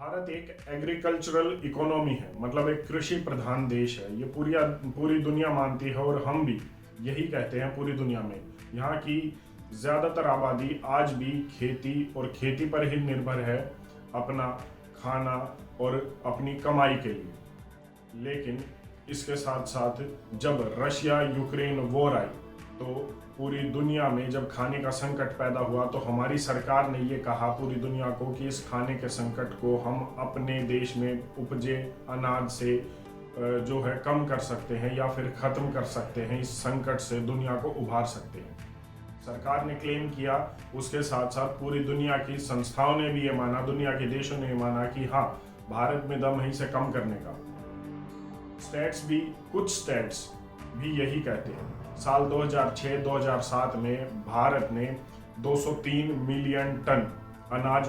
भारत एक agricultural economy है, मतलब एक कृषि प्रधान देश है। ये पूरी दुनिया मानती है और हम भी यही कहते हैं पूरी दुनिया में। यहाँ की ज़्यादातर आबादी आज भी खेती और खेती पर ही निर्भर है अपना खाना और अपनी कमाई के लिए। लेकिन इसके साथ साथ जब रशिया यूक्रेन वॉर आई तो पूरी दुनिया में जब खाने का संकट पैदा हुआ तो हमारी सरकार ने ये कहा पूरी दुनिया को कि इस खाने के संकट को हम अपने देश में उपजे अनाज से जो है कम कर सकते हैं या फिर ख़त्म कर सकते हैं। इस संकट से दुनिया को उभार सकते हैं। सरकार ने क्लेम किया, उसके साथ साथ पूरी दुनिया की संस्थाओं ने भी ये माना, दुनिया के देशों ने माना कि हाँ, भारत में दम है इसे कम करने का। कुछ स्टेट्स भी यही कहते हैं। साल 2006-2007 में भारत ने 203 मिलियन टन अनाज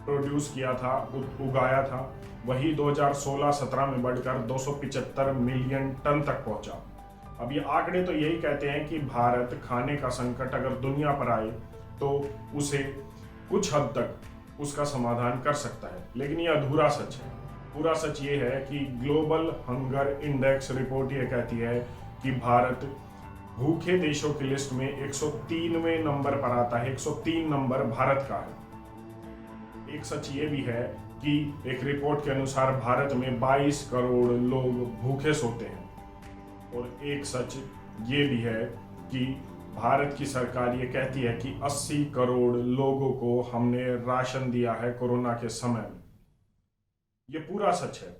प्रोड्यूस किया था, उगाया था। वही 2016-17 में बढ़कर 275 मिलियन टन तक पहुंचा। अब ये आंकड़े तो यही कहते हैं कि भारत खाने का संकट अगर दुनिया पर आए तो उसे कुछ हद तक उसका समाधान कर सकता है, लेकिन ये अधूरा सच है। पूरा सच ये है कि ग्लोबल हंगर इंडेक्स रिपोर्ट ये कहती है कि भारत भूखे देशों की लिस्ट में 103वें नंबर पर आता है। 103 नंबर भारत का है। एक सच ये भी है कि एक रिपोर्ट के अनुसार भारत में 22 करोड़ लोग भूखे सोते हैं। और एक सच ये भी है कि भारत की सरकार ये कहती है कि 80 करोड़ लोगों को हमने राशन दिया है कोरोना के समय में। ये पूरा सच है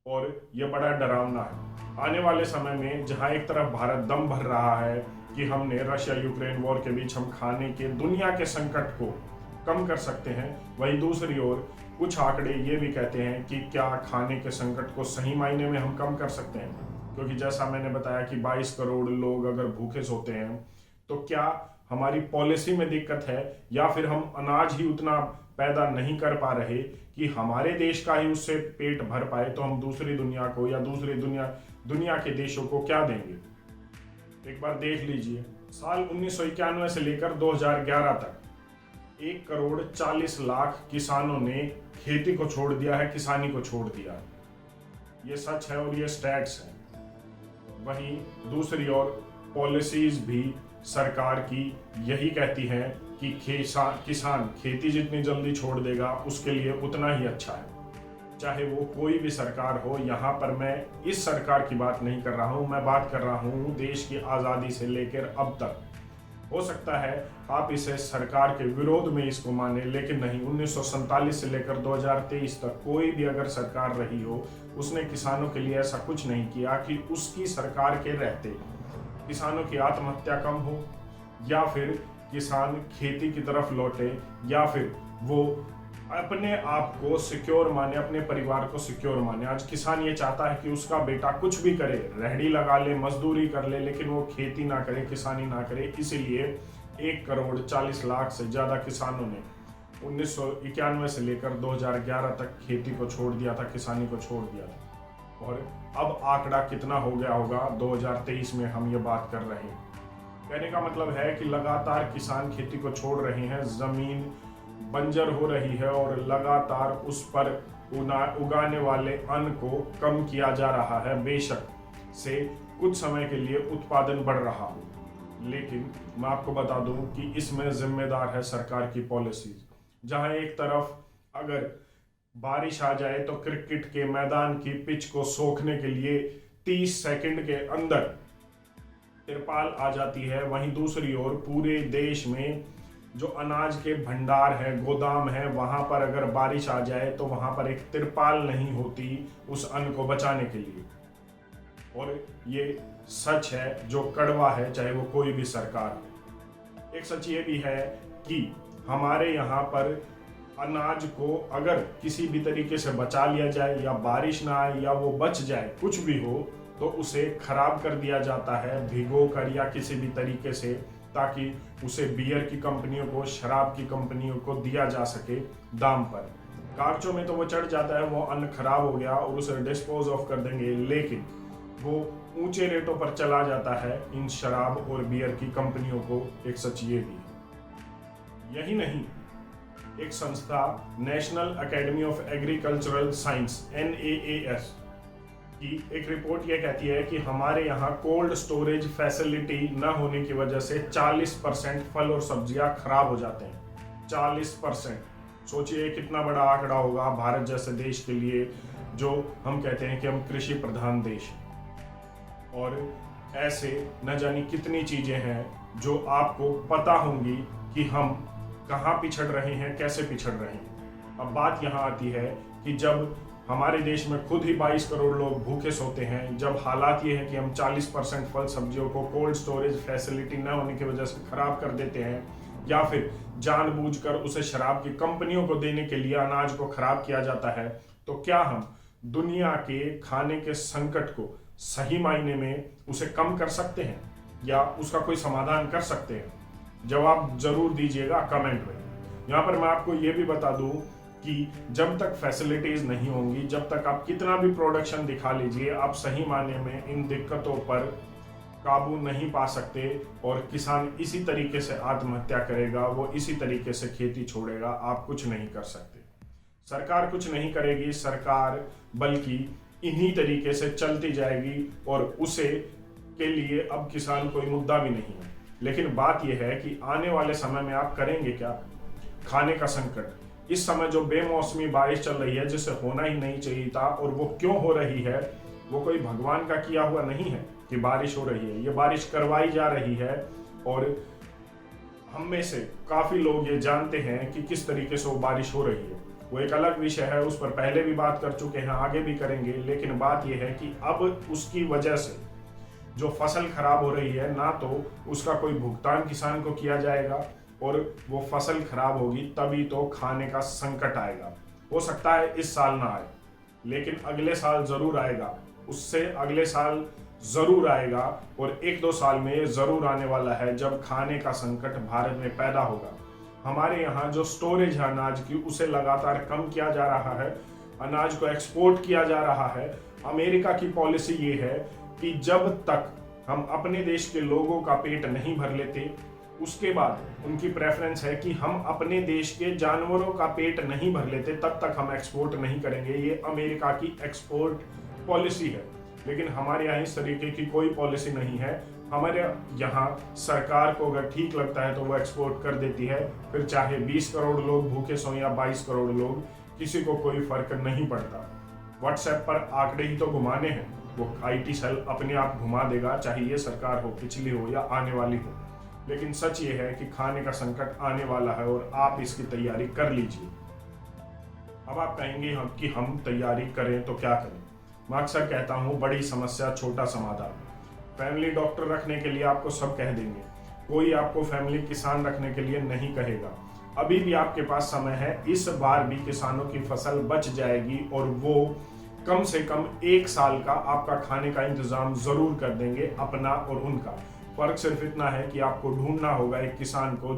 और ये बड़ा डरावना है। आने वाले समय में जहां एक तरफ भारत दम भर रहा है कि हमने रशिया यूक्रेन वॉर के बीच हम खाने के दुनिया के संकट को कम कर सकते हैं, वहीं दूसरी ओर कुछ आंकड़े ये भी कहते हैं कि क्या खाने के संकट को सही मायने में हम कम कर सकते हैं। क्योंकि जैसा मैंने बताया कि 22 करोड़ लोग अगर भूखे सोते हैं तो क्या हमारी पॉलिसी में दिक्कत है या फिर हम अनाज ही उतना पैदा नहीं कर पा रहे कि हमारे देश का ही उससे पेट भर पाए, तो हम दूसरी दुनिया को या दूसरी दुनिया के देशों को क्या देंगे। एक बार देख लीजिए, साल 1991 से लेकर 2011 तक 1 करोड़ 40 लाख किसानों ने खेती को छोड़ दिया है, किसानी को छोड़ दिया है। ये सच है और ये स्टैट्स हैं। वहीं दूसरी ओर पॉलिसीज भी सरकार की यही कहती हैं कि किसान खेती जितनी जल्दी छोड़ देगा उसके लिए उतना ही अच्छा है। चाहे वो कोई भी सरकार हो, यहाँ पर मैं इस सरकार की बात नहीं कर रहा हूँ, मैं बात कर रहा हूँ देश की आज़ादी से लेकर अब तक। हो सकता है आप इसे सरकार के विरोध में इसको माने, लेकिन नहीं, 1947 से लेकर 2023 तक कोई भी अगर सरकार रही हो उसने किसानों के लिए ऐसा कुछ नहीं किया कि उसकी सरकार के रहते किसानों की आत्महत्या कम हो या फिर किसान खेती की तरफ लौटे या फिर वो अपने आप को सिक्योर माने, अपने परिवार को सिक्योर माने। आज किसान ये चाहता है कि उसका बेटा कुछ भी करे, रेहड़ी लगा ले, मजदूरी कर ले, लेकिन वो खेती ना करे, किसानी ना करे। इसीलिए 1 करोड़ 40 लाख से ज़्यादा किसानों ने 1991 से लेकर 2011 तक खेती को छोड़ दिया था, किसानी को छोड़ दिया था। और अब आंकड़ा कितना हो गया होगा 2023 में हम ये बात कर रहे हैं। कहने का मतलब है कि लगातार किसान खेती को छोड़ रहे हैं, ज़मीन बंजर हो रही है और लगातार उस पर उगाने वाले अन्न को कम किया जा रहा है। बेशक से कुछ समय के लिए उत्पादन बढ़ रहा हो, लेकिन मैं आपको बता दूं कि इसमें जिम्मेदार है सरकार की पॉलिसीज। जहां एक तरफ अगर बारिश आ जाए तो क्रिकेट के मैदान की पिच को सोखने के लिए 30 सेकंड के अंदर तिरपाल आ जाती है, वहीं दूसरी ओर पूरे देश में जो अनाज के भंडार है, गोदाम है, वहां पर अगर बारिश आ जाए तो वहां पर एक तिरपाल नहीं होती उस अन्न को बचाने के लिए। और ये सच है जो कड़वा है, चाहे वो कोई भी सरकार हो। एक सच ये भी है कि हमारे यहाँ पर अनाज को अगर किसी भी तरीके से बचा लिया जाए या बारिश ना आए या वो बच जाए, कुछ भी हो, तो उसे खराब कर दिया जाता है भिगो कर या किसी भी तरीके से, ताकि उसे बियर की कंपनियों को, शराब की कंपनियों को दिया जा सके दाम पर। कागजों में तो वो चढ़ जाता है वो अन्न खराब हो गया और उसे डिस्पोज ऑफ कर देंगे, लेकिन वो ऊंचे रेटों पर चला जाता है इन शराब और बियर की कंपनियों को। एक सच ये भी है। यही नहीं, एक संस्था national academy of agricultural science NAAS की एक रिपोर्ट ये कहती है कि हमारे यहाँ कोल्ड स्टोरेज फैसिलिटी न होने की वजह से 40% फल और सब्जियां खराब हो जाते हैं। 40%। सोचिए कितना बड़ा आंकड़ा होगा भारत जैसे देश के लिए, जो हम कहते हैं कि हम कृषि प्रधान देश हैं। और ऐसे न जाने कितनी चीजें हैं जो आपको पता होंगी कि हम कहाँ पिछड़ रहे हैं, कैसे पिछड़ रहे हैं। अब बात यहाँ आती है कि जब हमारे देश में खुद ही 22 करोड़ लोग भूखे सोते हैं, जब हालात ये हैं कि हम 40% फल सब्जियों को कोल्ड स्टोरेज फैसिलिटी न होने की वजह से खराब कर देते हैं, या फिर जानबूझकर उसे शराब की कंपनियों को देने के लिए अनाज को खराब किया जाता है, तो क्या हम दुनिया के खाने के संकट को सही मायने में उसे कम कर सकते हैं या उसका कोई समाधान कर सकते हैं? जवाब जरूर दीजिएगा कमेंट में। यहाँ पर मैं आपको ये भी बता दूं कि जब तक फैसिलिटीज नहीं होंगी, जब तक आप कितना भी प्रोडक्शन दिखा लीजिए, आप सही मायने में इन दिक्कतों पर काबू नहीं पा सकते और किसान इसी तरीके से आत्महत्या करेगा, वो इसी तरीके से खेती छोड़ेगा। आप कुछ नहीं कर सकते, सरकार कुछ नहीं करेगी, सरकार बल्कि इन्हीं तरीके से चलती जाएगी और उसे के लिए अब किसान कोई मुद्दा भी नहीं है। लेकिन बात यह है कि आने वाले समय में आप करेंगे क्या? खाने का संकट, इस समय जो बेमौसमी बारिश चल रही है जिसे होना ही नहीं चाहिए था, और वो क्यों हो रही है, वो कोई भगवान का किया हुआ नहीं है कि बारिश हो रही है। ये बारिश करवाई जा रही है और हम में से काफी लोग ये जानते हैं कि किस तरीके से वो बारिश हो रही है। वो एक अलग विषय है, उस पर पहले भी बात कर चुके हैं, आगे भी करेंगे। लेकिन बात यह है कि अब उसकी वजह से जो फसल खराब हो रही है, ना तो उसका कोई भुगतान किसान को किया जाएगा, और वो फसल खराब होगी तभी तो खाने का संकट आएगा। हो सकता है इस साल ना आए, लेकिन अगले साल जरूर आएगा, उससे अगले साल जरूर आएगा, और 1-2 साल में ये जरूर आने वाला है जब खाने का संकट भारत में पैदा होगा। हमारे यहाँ जो स्टोरेज है अनाज की, उसे लगातार कम किया जा रहा है, अनाज को एक्सपोर्ट किया जा रहा है। अमेरिका की पॉलिसी ये है कि जब तक हम अपने देश के लोगों का पेट नहीं भर लेते, उसके बाद उनकी प्रेफरेंस है कि हम अपने देश के जानवरों का पेट नहीं भर लेते, तब तक हम एक्सपोर्ट नहीं करेंगे। ये अमेरिका की एक्सपोर्ट पॉलिसी है। लेकिन हमारे यहाँ इस तरीके की कोई पॉलिसी नहीं है। हमारे यहाँ सरकार को अगर ठीक लगता है तो वो एक्सपोर्ट कर देती है, फिर चाहे 20 करोड़ लोग भूखे सों या 22 करोड़ लोग, किसी को कोई फर्क नहीं पड़ता। व्हाट्सएप पर आंकड़े ही तो घुमाने हैं, वो IT सेल अपने आप घुमा देगा, चाहे ये सरकार हो, पिछली हो या आने वाली हो। लेकिन सच ये है कि खाने का संकट आने वाला है और आप इसकी तैयारी कर लीजिए। अब आप कहेंगे कि हम तैयारी करें तो क्या करें? मैं अक्सर कहता हूँ, बड़ी समस्या छोटा समाधान। फैमिली डॉक्टर रखने के लिए आपको सब कह देंगे, कोई आपको फैमिली किसान रखने के लिए नहीं कहेगा। अभी भी आपके पास समय है, इस बार भी किसानों की फसल बच जाएगी और वो कम से कम 1 साल का आपका खाने का इंतजाम जरूर कर देंगे, अपना और उनका। फर्क सिर्फ इतना है कि आपको ढूंढना होगा एक किसान को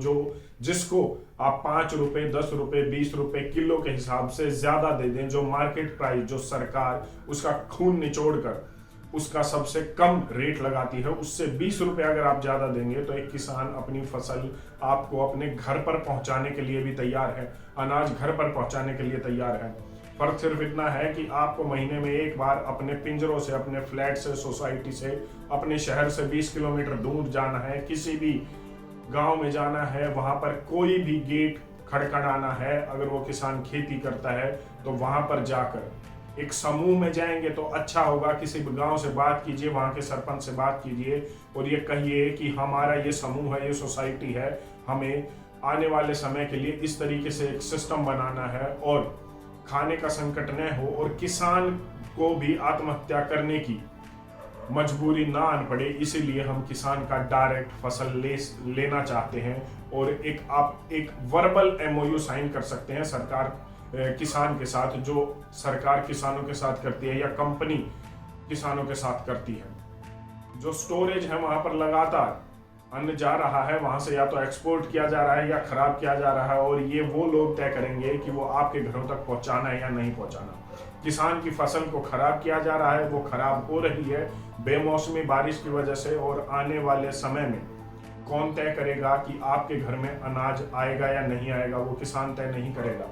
जिसको आप 5 रुपए, 10 रुपए, 20 रुपए किलो के हिसाब से ज्यादा दे दें, जो मार्केट प्राइस, जो सरकार उसका खून निचोड़ कर उसका सबसे कम रेट लगाती है, उससे 20 रुपए अगर आप ज्यादा देंगे तो एक किसान अपनी फसल आपको अपने घर पर पहुंचाने के लिए भी तैयार है, अनाज घर पर पहुंचाने के लिए तैयार है। फर्क सिर्फ इतना है कि आपको महीने में एक बार अपने पिंजरों से, अपने फ्लैट से, सोसाइटी से, अपने शहर से 20 किलोमीटर दूर जाना है, किसी भी गांव में जाना है, वहां पर कोई भी गेट खड़खड़ाना है। अगर वो किसान खेती करता है तो वहां पर जाकर एक समूह में जाएंगे तो अच्छा होगा। किसी भी गांव से बात कीजिए, वहां के सरपंच से बात कीजिए और ये कहिए कि हमारा ये समूह है, ये सोसाइटी है, हमें आने वाले समय के लिए इस तरीके से एक सिस्टम बनाना है और खाने का संकट न हो और किसान को भी आत्महत्या करने की मजबूरी ना आन पड़े। इसीलिए हम किसान का डायरेक्ट फसल लेना चाहते हैं और आप एक वर्बल MOU साइन कर सकते हैं सरकार किसान के साथ, जो सरकार किसानों के साथ करती है या कंपनी किसानों के साथ करती है। जो स्टोरेज है वहां पर लगातार अन्न जा रहा है, वहां से या तो एक्सपोर्ट किया जा रहा है या खराब किया जा रहा है, और ये वो लोग तय करेंगे कि वो आपके घरों तक पहुंचाना है या नहीं पहुंचाना। किसान की फसल को खराब किया जा रहा है, वो खराब हो रही है बेमौसमी बारिश की वजह से, और आने वाले समय में कौन तय करेगा कि आपके घर में अनाज आएगा या नहीं आएगा? वो किसान तय नहीं करेगा।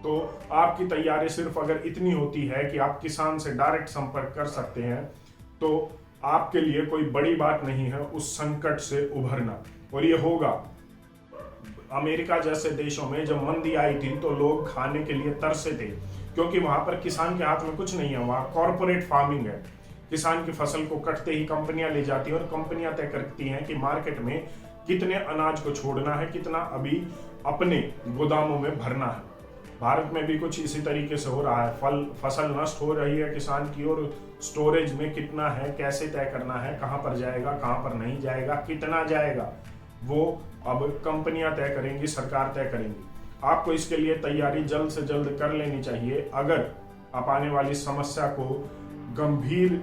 तो आपकी तैयारी सिर्फ अगर इतनी होती है कि आप किसान से डायरेक्ट संपर्क कर सकते हैं, तो आपके लिए कोई बड़ी बात नहीं है उस संकट से उभरना। और ये होगा। अमेरिका जैसे देशों में जब मंदी आई थी तो लोग खाने के लिए तरसे थे, क्योंकि वहां पर किसान के हाथ में कुछ नहीं है, वहां कॉर्पोरेट फार्मिंग है। किसान की फसल को कटते ही कंपनियां ले जाती हैं और कंपनियां तय करती हैं कि मार्केट में कितने अनाज को छोड़ना है, कितना अभी अपने गोदामों में भरना है। भारत में भी कुछ इसी तरीके से हो रहा है। फसल नष्ट हो रही है किसान की, और स्टोरेज में कितना है, कैसे तय करना है, कहां पर जाएगा, कहां पर नहीं जाएगा, कितना जाएगा, वो अब कंपनियां तय करेंगी, सरकार तय करेंगी। आपको इसके लिए तैयारी जल्द से जल्द कर लेनी चाहिए। अगर आप आने वाली समस्या को गंभीर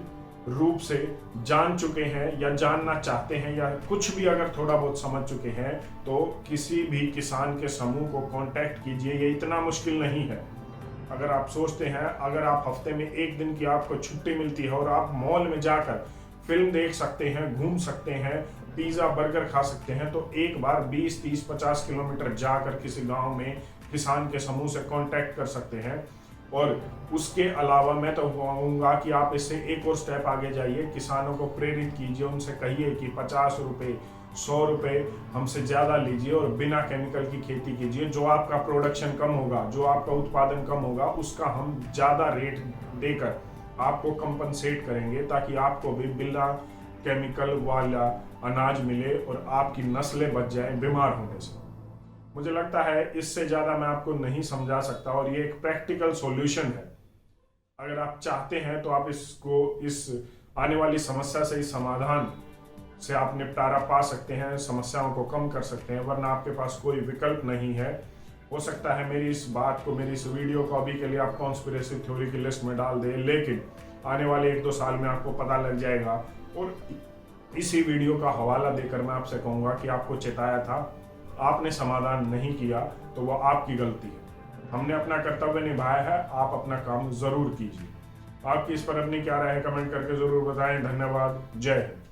रूप से जान चुके हैं या जानना चाहते हैं, या कुछ भी अगर थोड़ा बहुत समझ चुके हैं, तो किसी भी किसान के समूह को कांटेक्ट कीजिए। ये इतना मुश्किल नहीं है। अगर आप सोचते हैं, अगर आप हफ्ते में एक दिन की आपको छुट्टी मिलती है और आप मॉल में जाकर फिल्म देख सकते हैं, घूम सकते हैं, पिज्जा बर्गर खा सकते हैं, तो एक बार 20, 30, 50 किलोमीटर जाकर किसी गांव में किसान के समूह से कांटेक्ट कर सकते हैं। और उसके अलावा मैं तो कहूँगा कि आप इससे एक और स्टेप आगे जाइए, किसानों को प्रेरित कीजिए, उनसे कहिए कि 50 रुपये, 100 रुपये हमसे ज़्यादा लीजिए और बिना केमिकल की खेती कीजिए। जो आपका प्रोडक्शन कम होगा, जो आपका उत्पादन कम होगा, उसका हम ज़्यादा रेट देकर आपको कंपनसेट करेंगे, ताकि आपको भी बिना केमिकल वाला अनाज मिले और आपकी नस्लें बच जाएं बीमार होने से। मुझे लगता है इससे ज़्यादा मैं आपको नहीं समझा सकता, और ये एक प्रैक्टिकल सॉल्यूशन है। अगर आप चाहते हैं तो आप इसको, इस आने वाली समस्या से, इस समाधान से आप निपटारा पा सकते हैं, समस्याओं को कम कर सकते हैं, वरना आपके पास कोई विकल्प नहीं है। हो सकता है मेरी इस बात को, मेरी इस वीडियो को अभी के लिए आप कॉन्स्पिरेसी थ्योरी की लिस्ट में डाल दें, लेकिन आने वाले 1-2 साल में आपको पता लग जाएगा। और इसी वीडियो का हवाला देकर मैं आपसे कहूँगा कि आपको चेताया था, आपने समाधान नहीं किया, तो वह आपकी गलती है। हमने अपना कर्तव्य निभाया है, आप अपना काम जरूर कीजिए। आपकी इस पर अपनी क्या राय है कमेंट करके जरूर बताएं। धन्यवाद। जय हिंद।